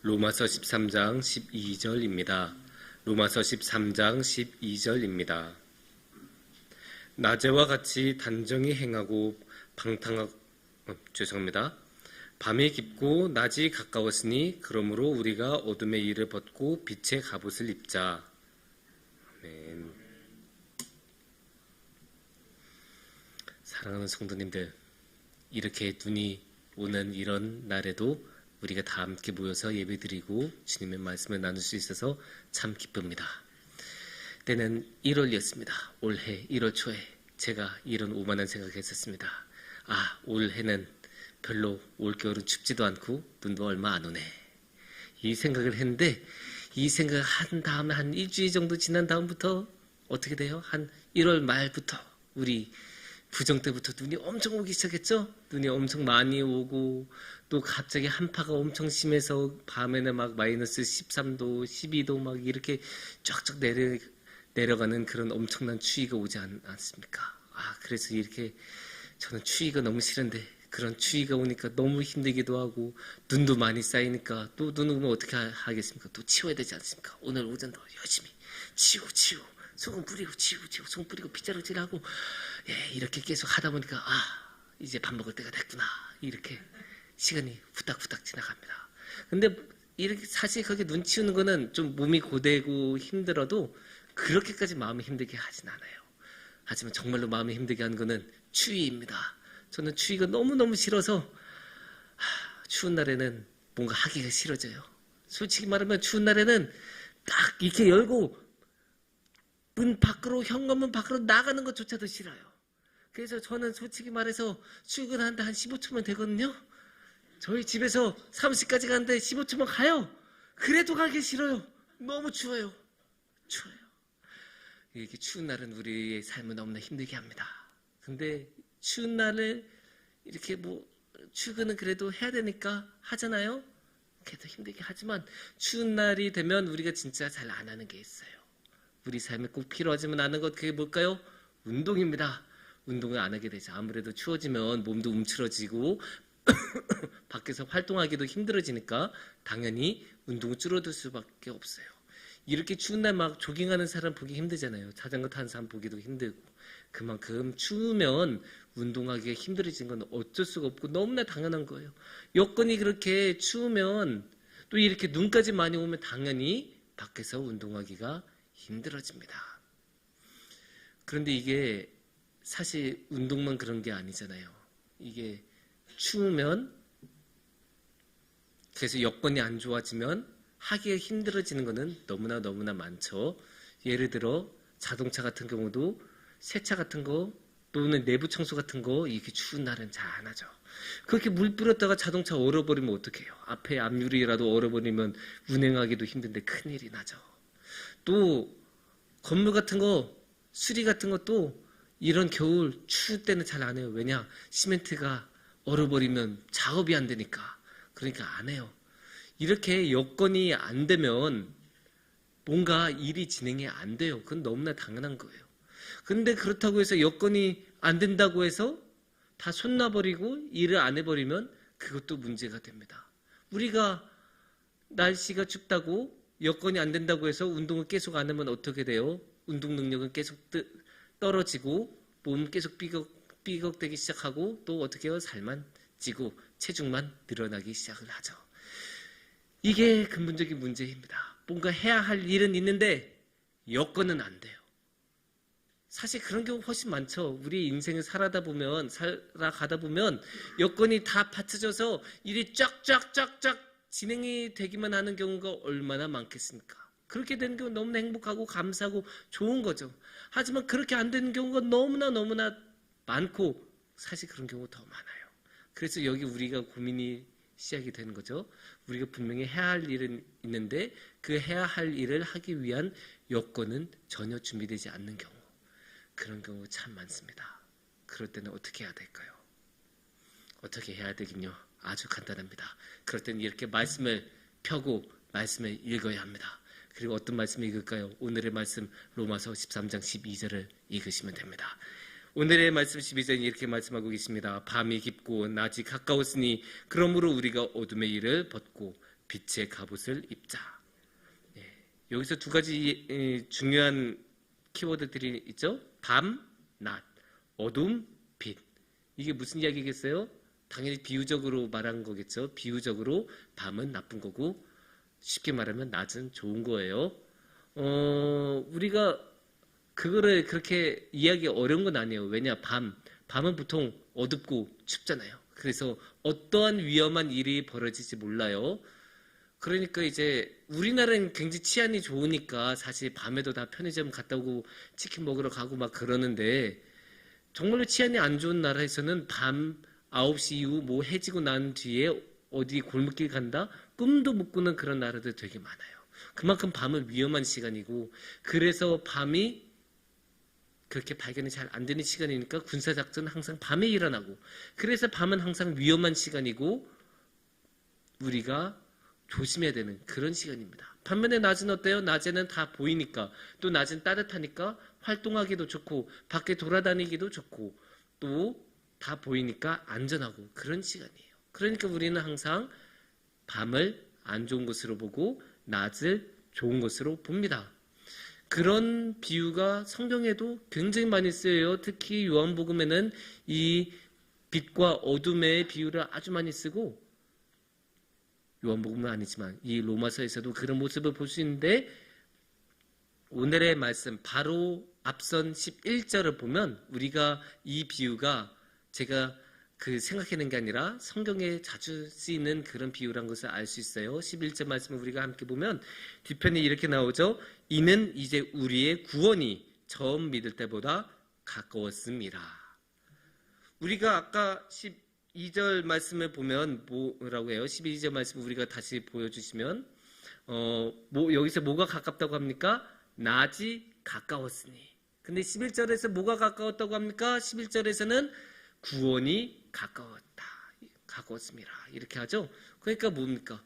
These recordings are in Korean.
로마서 13장 12절입니다. 로마서 13장 12절입니다. 낮에와 같이 단정히 행하고 밤이 깊고 낮이 가까웠으니 그러므로 우리가 어둠의 일을 벗고 빛의 갑옷을 입자. 아멘. 사랑하는 성도님들, 이렇게 눈이 오는 이런 날에도 우리가 다 함께 모여서 예배드리고 주님의 말씀을 나눌 수 있어서 참 기쁩니다. 때는 1월이었습니다. 올해 1월 초에 제가 이런 오만한 생각을 했었습니다. 올해는 별로 올겨울은 춥지도 않고 눈도 얼마 안 오네. 이 생각을 했는데 이 생각을 한 다음에 한 일주일 정도 지난 다음부터 어떻게 돼요? 한 1월 말부터 우리 부정 때부터 눈이 엄청 오기 시작했죠? 눈이 엄청 많이 오고 또 갑자기 한파가 엄청 심해서 밤에는 막 마이너스 13도, 12도 막 이렇게 쫙쫙 내려가는 그런 엄청난 추위가 오지 않습니까? 그래서 이렇게 저는 추위가 너무 싫은데 그런 추위가 오니까 너무 힘들기도 하고 눈도 많이 쌓이니까 또 눈 오면 어떻게 하겠습니까? 또 치워야 되지 않습니까? 오늘 오전도 열심히 치우고 소금 뿌리고 치우고 소금 뿌리고 빗자루질하고 이렇게 계속 하다 보니까 이제 밥 먹을 때가 됐구나 이렇게 시간이 후딱후딱 지나갑니다. 근데 이렇게 사실 그렇게 눈 치우는 거는 좀 몸이 고되고 힘들어도 그렇게까지 마음이 힘들게 하진 않아요. 하지만 정말로 마음이 힘들게 하는 거는 추위입니다. 저는 추위가 너무너무 싫어서 추운 날에는 뭔가 하기가 싫어져요. 솔직히 말하면 추운 날에는 딱 이렇게 열고 현관문 밖으로 나가는 것조차도 싫어요. 그래서 저는 솔직히 말해서 출근하는데 한 15초면 되거든요. 저희 집에서 사무실까지 가는데 15초면 가요. 그래도 가기 싫어요. 너무 추워요. 이렇게 추운 날은 우리의 삶을 너무나 힘들게 합니다. 근데 추운 날을 이렇게 출근은 그래도 해야 되니까 하잖아요. 그래도 힘들게 하지만 추운 날이 되면 우리가 진짜 잘 안 하는 게 있어요. 우리 삶에 꼭 필요하지만 않은 것, 그게 뭘까요? 운동입니다. 운동을 안 하게 되죠. 아무래도 추워지면 몸도 움츠러지고 밖에서 활동하기도 힘들어지니까 당연히 운동을 줄어들 수밖에 없어요. 이렇게 추운 날 막 조깅하는 사람 보기 힘들잖아요. 자전거 타는 사람 보기도 힘들고. 그만큼 추우면 운동하기가 힘들어지는 건 어쩔 수가 없고 너무나 당연한 거예요. 여건이 그렇게 추우면 또 이렇게 눈까지 많이 오면 당연히 밖에서 운동하기가 힘들어집니다. 그런데 이게 사실 운동만 그런 게 아니잖아요. 이게 추우면 그래서 여건이 안 좋아지면 하기가 힘들어지는 거는 너무나 많죠. 예를 들어 자동차 같은 경우도 세차 같은 거 또는 내부 청소 같은 거 이렇게 추운 날은 잘 안 하죠. 그렇게 물 뿌렸다가 자동차 얼어버리면 어떡해요? 앞에 앞유리라도 얼어버리면 운행하기도 힘든데 큰일이 나죠. 또 건물 같은 거 수리 같은 것도 이런 겨울 추울 때는 잘 안 해요. 왜냐? 시멘트가 얼어버리면 작업이 안 되니까. 그러니까 안 해요. 이렇게 여건이 안 되면 뭔가 일이 진행이 안 돼요. 그건 너무나 당연한 거예요. 근데 그렇다고 해서 여건이 안 된다고 해서 다 손 놔버리고 일을 안 해버리면 그것도 문제가 됩니다. 우리가 날씨가 춥다고 여건이 안 된다고 해서 운동을 계속 안 하면 어떻게 돼요? 운동 능력은 계속 떨어지고 몸은 계속 삐걱대기 시작하고 또 어떻게 해요? 살만 찌고 체중만 늘어나기 시작을 하죠. 이게 근본적인 문제입니다. 뭔가 해야 할 일은 있는데 여건은 안 돼요. 사실 그런 경우 훨씬 많죠. 우리 인생을 살아가다 보면 여건이 다 받쳐져서 일이 쫙쫙 진행이 되기만 하는 경우가 얼마나 많겠습니까? 그렇게 되는 경우는 너무나 행복하고 감사하고 좋은 거죠. 하지만 그렇게 안 되는 경우가 너무나 많고 사실 그런 경우가 더 많아요. 그래서 여기 우리가 고민이 시작이 되는 거죠. 우리가 분명히 해야 할 일은 있는데 그 해야 할 일을 하기 위한 여건은 전혀 준비되지 않는 경우. 그런 경우가 참 많습니다. 그럴 때는 어떻게 해야 될까요? 어떻게 해야 되긴요. 아주 간단합니다. 그럴 때는 이렇게 말씀을 펴고 말씀을 읽어야 합니다. 그리고 어떤 말씀을 읽을까요? 오늘의 말씀 로마서 13장 12절을 읽으시면 됩니다. 오늘의 말씀 12절은 이렇게 말씀하고 계십니다. 밤이 깊고 낮이 가까웠으니 그러므로 우리가 어둠의 일을 벗고 빛의 갑옷을 입자. 여기서 두 가지 중요한 키워드들이 있죠. 밤, 낮, 어둠, 빛. 이게 무슨 이야기겠어요? 당연히 비유적으로 말한 거겠죠. 비유적으로 밤은 나쁜 거고 쉽게 말하면 낮은 좋은 거예요. 우리가 그거를 그렇게 이해하기 어려운 건 아니에요. 왜냐? 밤은 보통 어둡고 춥잖아요. 그래서 어떠한 위험한 일이 벌어질지 몰라요. 그러니까 이제 우리나라는 굉장히 치안이 좋으니까 사실 밤에도 다 편의점 갔다 오고 치킨 먹으러 가고 막 그러는데 정말로 치안이 안 좋은 나라에서는 밤 9시 이후 뭐 해지고 난 뒤에 어디 골목길 간다? 꿈도 못 꾸는 그런 나라들 되게 많아요. 그만큼 밤은 위험한 시간이고 그래서 밤이 그렇게 발견이 잘 안 되는 시간이니까 군사작전은 항상 밤에 일어나고 그래서 밤은 항상 위험한 시간이고 우리가 조심해야 되는 그런 시간입니다. 반면에 낮은 어때요? 낮에는 다 보이니까 또 낮은 따뜻하니까 활동하기도 좋고 밖에 돌아다니기도 좋고 또 다 보이니까 안전하고 그런 시간이에요. 그러니까 우리는 항상 밤을 안 좋은 것으로 보고 낮을 좋은 것으로 봅니다. 그런 비유가 성경에도 굉장히 많이 쓰여요. 특히 요한복음에는 이 빛과 어둠의 비유를 아주 많이 쓰고 요한복음은 아니지만 이 로마서에서도 그런 모습을 볼 수 있는데 오늘의 말씀 바로 앞선 11절을 보면 우리가 이 비유가 제가 생각하는 게 아니라 성경에 자주 쓰이는 그런 비유란 것을 알 수 있어요. 11절 말씀을 우리가 함께 보면 뒤편에 이렇게 나오죠. 이는 이제 우리의 구원이 처음 믿을 때보다 가까웠습니다. 우리가 아까 12절 말씀을 보면 뭐라고 해요? 12절 말씀 우리가 다시 보여주시면 여기서 뭐가 가깝다고 합니까? 낮이 가까웠으니. 근데 11절에서 뭐가 가까웠다고 합니까? 11절에서는 구원이 가까웠습니다. 이렇게 하죠. 그러니까 뭡니까?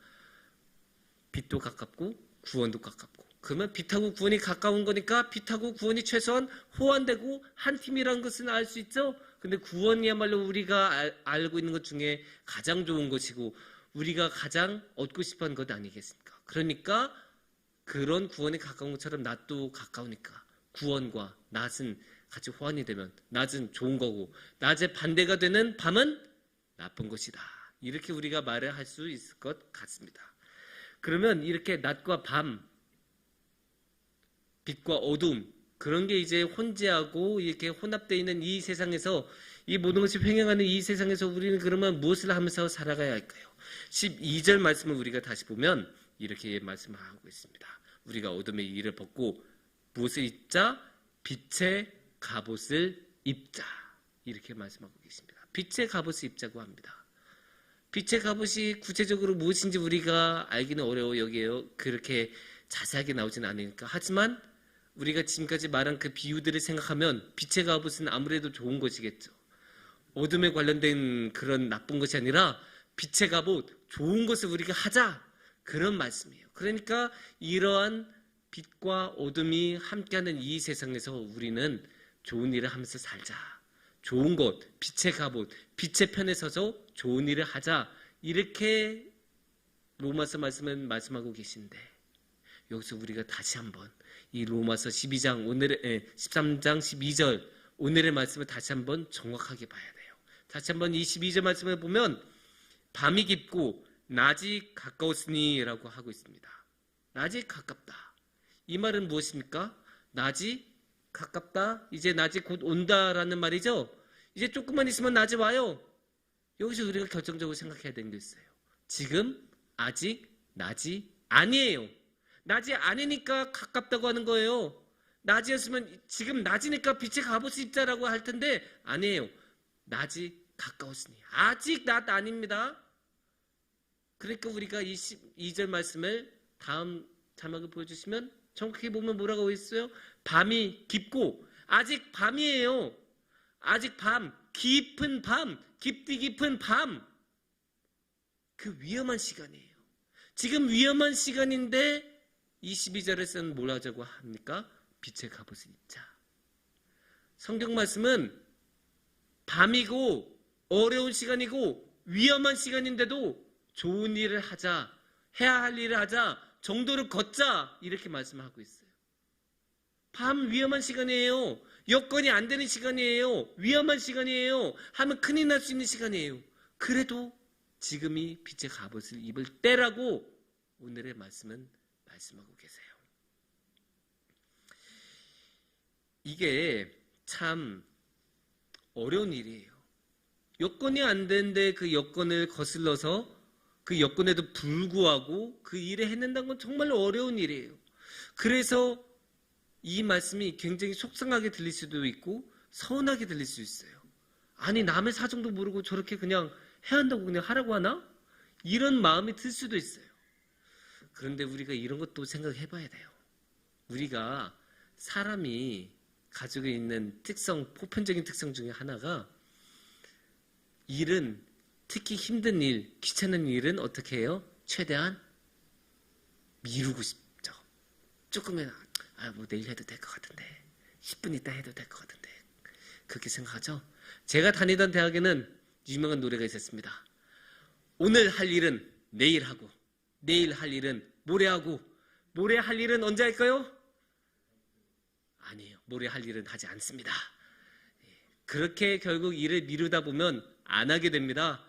빛도 가깝고 구원도 가깝고. 그러면 빛하고 구원이 가까운 거니까 빛하고 구원이 최소한 호환되고 한 팀이라는 것은 알 수 있죠. 근데 구원이야말로 우리가 알고 있는 것 중에 가장 좋은 것이고 우리가 가장 얻고 싶어하는 것 아니겠습니까? 그러니까 그런 구원이 가까운 것처럼 낮도 가까우니까 구원과 낮은 같이 호환이 되면 낮은 좋은 거고 낮의 반대가 되는 밤은 나쁜 것이다. 이렇게 우리가 말을 할 수 있을 것 같습니다. 그러면 이렇게 낮과 밤, 빛과 어둠 그런 게 이제 혼재하고 이렇게 혼합되어 있는 이 세상에서 이 모든 것이 횡행하는 이 세상에서 우리는 그러면 무엇을 하면서 살아가야 할까요? 12절 말씀을 우리가 다시 보면 이렇게 말씀을 하고 있습니다. 우리가 어둠의 일을 벗고 무엇을 입자? 빛의 갑옷을 입자. 이렇게 말씀하고 계십니다. 빛의 갑옷을 입자고 합니다. 빛의 갑옷이 구체적으로 무엇인지 우리가 알기는 어려워 여기에요. 그렇게 자세하게 나오진 않으니까. 하지만 우리가 지금까지 말한 그 비유들을 생각하면 빛의 갑옷은 아무래도 좋은 것이겠죠. 어둠에 관련된 그런 나쁜 것이 아니라 빛의 갑옷, 좋은 것을 우리가 하자. 그런 말씀이에요. 그러니까 이러한 빛과 어둠이 함께하는 이 세상에서 우리는 좋은 일을 하면서 살자. 좋은 것, 빛의 갑옷, 빛의 편에 서서 좋은 일을 하자. 이렇게 로마서 말씀은 말씀하고 계신데 여기서 우리가 다시 한번 이 로마서 13장 12절 오늘의 말씀을 다시 한번 정확하게 봐야 돼요. 다시 한번 이 12절 말씀을 보면 밤이 깊고 낮이 가까웠으니 라고 하고 있습니다. 낮이 가깝다. 이 말은 무엇입니까? 낮이 가깝다. 이제 낮이 곧 온다라는 말이죠. 이제 조금만 있으면 낮이 와요. 여기서 우리가 결정적으로 생각해야 되는 게 있어요. 지금 아직 낮이 아니에요. 낮이 아니니까 가깝다고 하는 거예요. 낮이었으면 지금 낮이니까 빛의 갑옷을 입자라고 할 텐데 아니에요. 낮이 가까웠으니 아직 낮 아닙니다. 그러니까 우리가 이 12절 말씀을 다음 자막을 보여주시면 정확히 보면 뭐라고 있어요? 밤이 깊고 아직 밤이에요. 아직 밤, 깊은 밤, 깊디 깊은 밤. 그 위험한 시간이에요. 지금 위험한 시간인데 22절에서는 뭘 하자고 합니까? 빛의 갑옷을 입자. 성경 말씀은 밤이고 어려운 시간이고 위험한 시간인데도 좋은 일을 하자. 해야 할 일을 하자, 정도를 걷자, 이렇게 말씀하고 있어요. 밤 위험한 시간이에요. 여건이 안 되는 시간이에요. 위험한 시간이에요. 하면 큰일 날 수 있는 시간이에요. 그래도 지금이 빛의 갑옷을 입을 때라고 오늘의 말씀은 말씀하고 계세요. 이게 참 어려운 일이에요. 여건이 안 되는데 그 여건을 거슬러서 그 여건에도 불구하고 그 일을 해낸다는 건 정말로 어려운 일이에요. 그래서 이 말씀이 굉장히 속상하게 들릴 수도 있고 서운하게 들릴 수 있어요. 아니, 남의 사정도 모르고 저렇게 그냥 해야 한다고 그냥 하라고 하나? 이런 마음이 들 수도 있어요. 그런데 우리가 이런 것도 생각해 봐야 돼요. 우리가 사람이 가지고 있는 특성, 보편적인 특성 중에 하나가 일은, 특히 힘든 일, 귀찮은 일은 어떻게 해요? 최대한 미루고 싶죠. 조금은 뭐 내일 해도 될 것 같은데, 10분 있다 해도 될 것 같은데, 그렇게 생각하죠. 제가 다니던 대학에는 유명한 노래가 있었습니다. 오늘 할 일은 내일 하고, 내일 할 일은 모레 하고, 모레 할 일은 언제 할까요? 아니에요. 모레 할 일은 하지 않습니다. 그렇게 결국 일을 미루다 보면 안 하게 됩니다.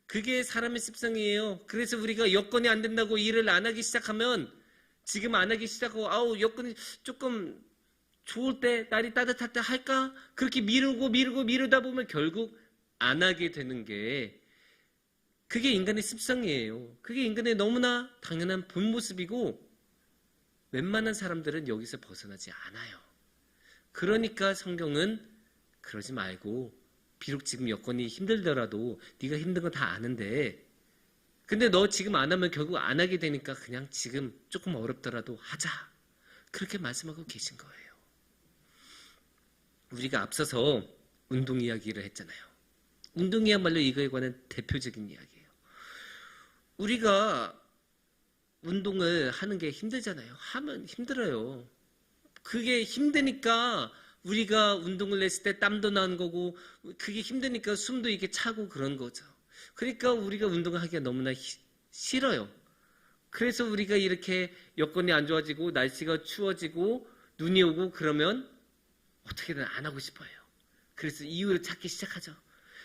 그게 사람의 습성이에요. 그래서 우리가 여건이 안 된다고 일을 안 하기 시작하면, 지금 안 하기 시작하고 여건이 조금 좋을 때, 날이 따뜻할 때 할까? 그렇게 미루다 보면 결국 안 하게 되는 게, 그게 인간의 습성이에요. 그게 인간의 너무나 당연한 본 모습이고 웬만한 사람들은 여기서 벗어나지 않아요. 그러니까 성경은 그러지 말고, 비록 지금 여건이 힘들더라도 네가 힘든 거 다 아는데, 근데 너 지금 안 하면 결국 안 하게 되니까 그냥 지금 조금 어렵더라도 하자, 그렇게 말씀하고 계신 거예요. 우리가 앞서서 운동 이야기를 했잖아요. 운동이야말로 이거에 관한 대표적인 이야기예요. 우리가 운동을 하는 게 힘들잖아요. 하면 힘들어요. 그게 힘드니까 우리가 운동을 했을 때 땀도 나는 거고, 그게 힘드니까 숨도 이렇게 차고 그런 거죠. 그러니까 우리가 운동을 하기가 너무나 싫어요. 그래서 우리가 이렇게 여건이 안 좋아지고 날씨가 추워지고 눈이 오고 그러면 어떻게든 안 하고 싶어요. 그래서 이유를 찾기 시작하죠.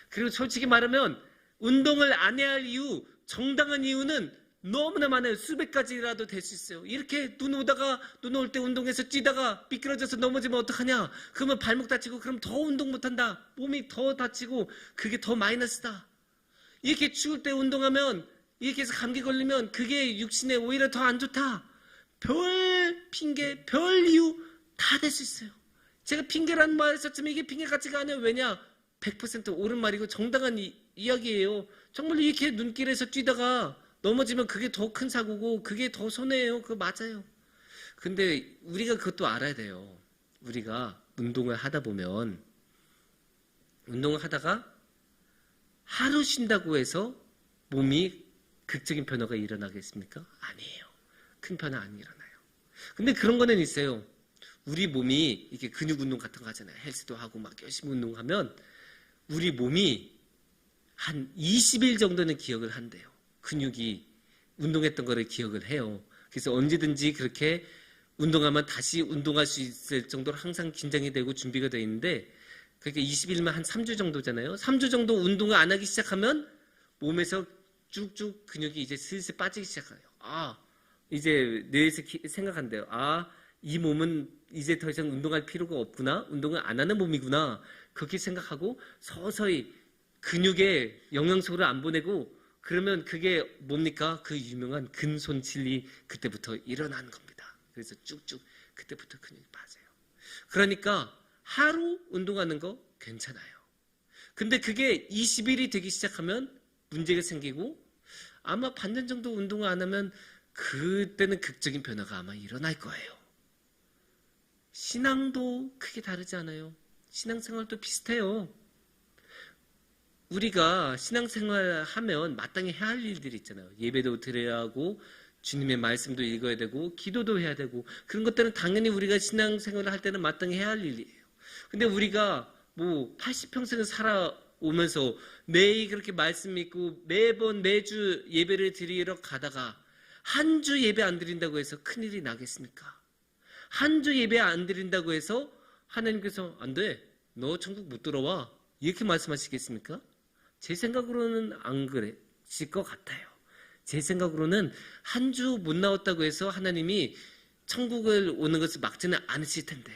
그리고 솔직히 말하면 운동을 안 해야 할 이유, 정당한 이유는 너무나 많아요. 수백 가지라도 될 수 있어요. 이렇게 눈 올 때 운동해서 뛰다가 미끄러져서 넘어지면 어떡하냐? 그러면 발목 다치고, 그럼 더 운동 못한다. 몸이 더 다치고, 그게 더 마이너스다. 이렇게 추울 때 운동하면, 이렇게 해서 감기 걸리면 그게 육신에 오히려 더 안 좋다. 별 핑계, 별 이유 다 될 수 있어요. 제가 핑계라는 말을 썼지만 이게 핑계 같지가 않아요. 왜냐? 100% 옳은 말이고 정당한 이야기예요. 정말 이렇게 눈길에서 뛰다가 넘어지면 그게 더 큰 사고고 그게 더 손해예요. 그거 맞아요. 근데 우리가 그것도 알아야 돼요. 우리가 운동을 하다 보면, 운동을 하다가 하루 쉰다고 해서 몸이 극적인 변화가 일어나겠습니까? 아니에요. 큰 변화 안 일어나요. 근데 그런 거는 있어요. 우리 몸이 이렇게 근육 운동 같은 거 하잖아요. 헬스도 하고 막 열심히 운동하면 우리 몸이 한 20일 정도는 기억을 한대요. 근육이 운동했던 거를 기억을 해요. 그래서 언제든지 그렇게 운동하면 다시 운동할 수 있을 정도로 항상 긴장이 되고 준비가 되어 있는데, 그렇게 20일이면 한 3주 정도잖아요. 3주 정도 운동을 안 하기 시작하면 몸에서 쭉쭉 근육이 이제 슬슬 빠지기 시작해요. 이제 뇌에서 생각한대요. 이 몸은 이제 더 이상 운동할 필요가 없구나. 운동을 안 하는 몸이구나. 그렇게 생각하고 서서히 근육에 영양소를 안 보내고, 그러면 그게 뭡니까? 그 유명한 근손실이 그때부터 일어나는 겁니다. 그래서 쭉쭉 그때부터 근육이 빠져요. 그러니까 하루 운동하는 거 괜찮아요. 근데 그게 20일이 되기 시작하면 문제가 생기고, 아마 반년 정도 운동을 안 하면 그때는 극적인 변화가 아마 일어날 거예요. 신앙도 크게 다르지 않아요. 신앙생활도 비슷해요. 우리가 신앙생활 하면 마땅히 해야 할 일들이 있잖아요. 예배도 드려야 하고, 주님의 말씀도 읽어야 되고, 기도도 해야 되고, 그런 것들은 당연히 우리가 신앙생활을 할 때는 마땅히 해야 할 일이에요. 근데 우리가 80평생을 살아오면서 매일 그렇게 말씀 읽고 매주 예배를 드리러 가다가 한 주 예배 안 드린다고 해서 큰일이 나겠습니까? 한 주 예배 안 드린다고 해서 하나님께서 안 돼, 너 천국 못 들어와, 이렇게 말씀하시겠습니까? 제 생각으로는 안 그러실 것 같아요. 제 생각으로는 한 주 못 나왔다고 해서 하나님이 천국을 오는 것을 막지는 않으실 텐데,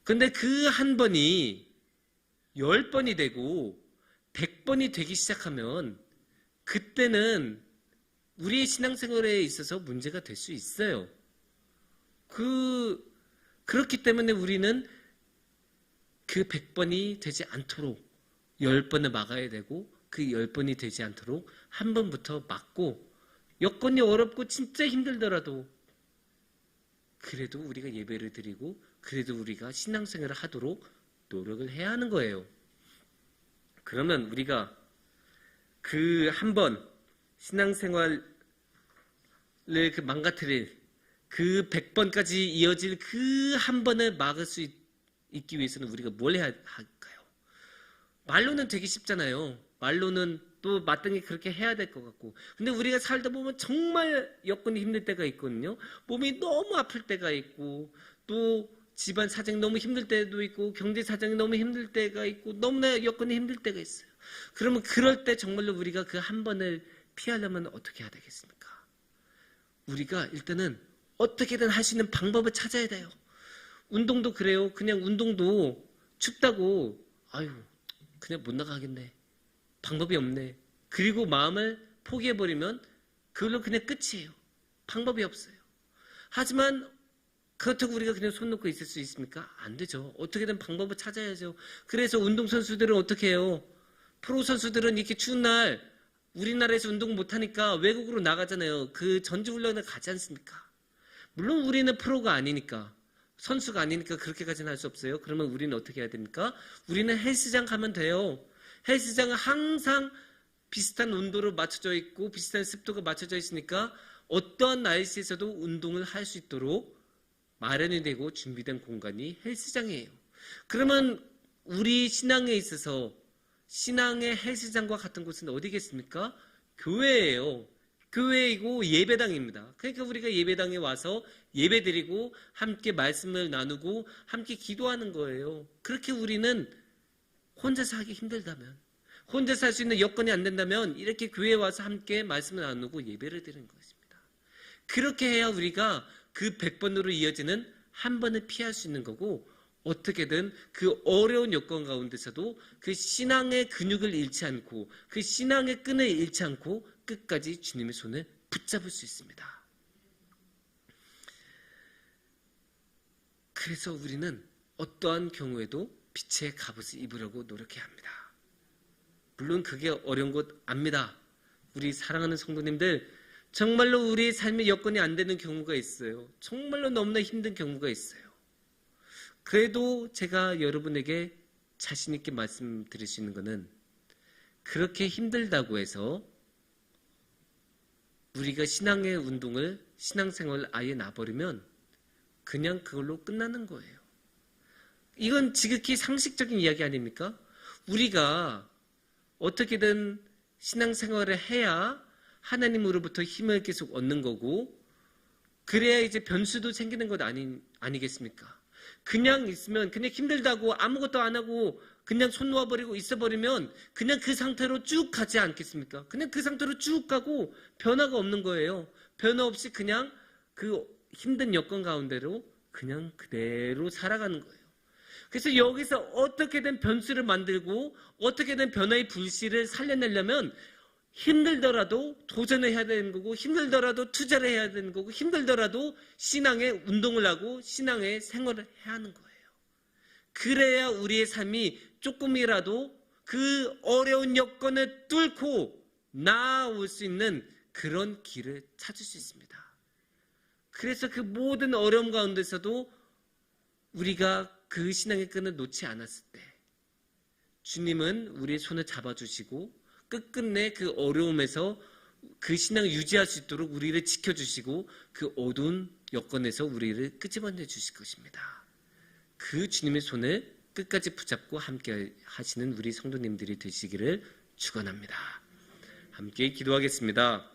근데 그 한 번이 10번이 되고 100번이 되기 시작하면 그때는 우리의 신앙생활에 있어서 문제가 될 수 있어요. 그렇기 때문에 우리는 그 100번이 되지 않도록 10번을 막아야 되고, 그 10번이 되지 않도록 한 번부터 막고, 여건이 어렵고 진짜 힘들더라도 그래도 우리가 예배를 드리고, 그래도 우리가 신앙생활을 하도록 노력을 해야 하는 거예요. 그러면 우리가 그 한 번 신앙생활을 망가뜨릴 그 100번까지 이어질 그 한 번을 막을 수 있기 위해서는 우리가 뭘 해야 할까요? 말로는 되게 쉽잖아요. 말로는 또 마땅히 그렇게 해야 될 것 같고, 근데 우리가 살다 보면 정말 여건이 힘들 때가 있거든요. 몸이 너무 아플 때가 있고, 또 집안 사정이 너무 힘들 때도 있고, 경제 사정이 너무 힘들 때가 있고, 너무나 여건이 힘들 때가 있어요. 그러면 그럴 때 정말로 우리가 그 한 번을 피하려면 어떻게 해야 되겠습니까? 우리가 일단은 어떻게든 할 수 있는 방법을 찾아야 돼요. 운동도 그래요. 그냥 운동도 춥다고 아유 그냥 못 나가겠네, 방법이 없네, 그리고 마음을 포기해버리면 그걸로 그냥 끝이에요. 방법이 없어요. 하지만 그렇다고 우리가 그냥 손 놓고 있을 수 있습니까? 안 되죠. 어떻게든 방법을 찾아야죠. 그래서 운동선수들은 어떻게 해요? 프로 선수들은 이렇게 추운 날 우리나라에서 운동 못하니까 외국으로 나가잖아요. 그 전지훈련을 가지 않습니까? 물론 우리는 프로가 아니니까, 선수가 아니니까 그렇게까지는 할 수 없어요. 그러면 우리는 어떻게 해야 됩니까? 우리는 헬스장 가면 돼요. 헬스장은 항상 비슷한 온도로 맞춰져 있고 비슷한 습도가 맞춰져 있으니까 어떠한 날씨에서도 운동을 할 수 있도록 마련이 되고 준비된 공간이 헬스장이에요. 그러면 우리 신앙에 있어서 신앙의 헬스장과 같은 곳은 어디겠습니까? 교회예요. 교회이고 예배당입니다. 그러니까 우리가 예배당에 와서 예배드리고 함께 말씀을 나누고 함께 기도하는 거예요. 그렇게 우리는 혼자서 하기 힘들다면, 혼자서 할 수 있는 여건이 안 된다면 이렇게 교회에 와서 함께 말씀을 나누고 예배를 드리는 것입니다. 그렇게 해야 우리가 그 100번으로 이어지는 한 번을 피할 수 있는 거고, 어떻게든 그 어려운 여건 가운데서도 그 신앙의 근육을 잃지 않고 그 신앙의 끈을 잃지 않고 끝까지 주님의 손을 붙잡을 수 있습니다. 그래서 우리는 어떠한 경우에도 빛의 갑옷을 입으려고 노력해야 합니다. 물론 그게 어려운 것 압니다. 우리 사랑하는 성도님들, 정말로 우리의 삶의 여건이 안 되는 경우가 있어요. 정말로 너무나 힘든 경우가 있어요. 그래도 제가 여러분에게 자신 있게 말씀드릴 수 있는 것은, 그렇게 힘들다고 해서 우리가 신앙의 운동을, 신앙생활을 아예 놔버리면 그냥 그걸로 끝나는 거예요. 이건 지극히 상식적인 이야기 아닙니까? 우리가 어떻게든 신앙생활을 해야 하나님으로부터 힘을 계속 얻는 거고, 그래야 이제 변수도 생기는 것 아니겠습니까? 그냥 있으면, 그냥 힘들다고 아무것도 안 하고 그냥 손 놓아버리고 있어버리면 그냥 그 상태로 쭉 가지 않겠습니까? 그냥 그 상태로 쭉 가고 변화가 없는 거예요. 변화 없이 그냥 그 힘든 여건 가운데로 그냥 그대로 살아가는 거예요. 그래서 여기서 어떻게든 변수를 만들고 어떻게든 변화의 불씨를 살려내려면 힘들더라도 도전을 해야 되는 거고, 힘들더라도 투자를 해야 되는 거고, 힘들더라도 신앙의 운동을 하고 신앙의 생활을 해야 하는 거예요. 그래야 우리의 삶이 조금이라도 그 어려운 여건을 뚫고 나아올 수 있는 그런 길을 찾을 수 있습니다. 그래서 그 모든 어려움 가운데서도 우리가 그 신앙의 끈을 놓지 않았을 때 주님은 우리의 손을 잡아주시고 끝끝내 그 어려움에서 그 신앙을 유지할 수 있도록 우리를 지켜주시고 그 어두운 여건에서 우리를 끄집어내 주실 것입니다. 그 주님의 손을 끝까지 붙잡고 함께 하시는 우리 성도님들이 되시기를 축원합니다. 함께 기도하겠습니다.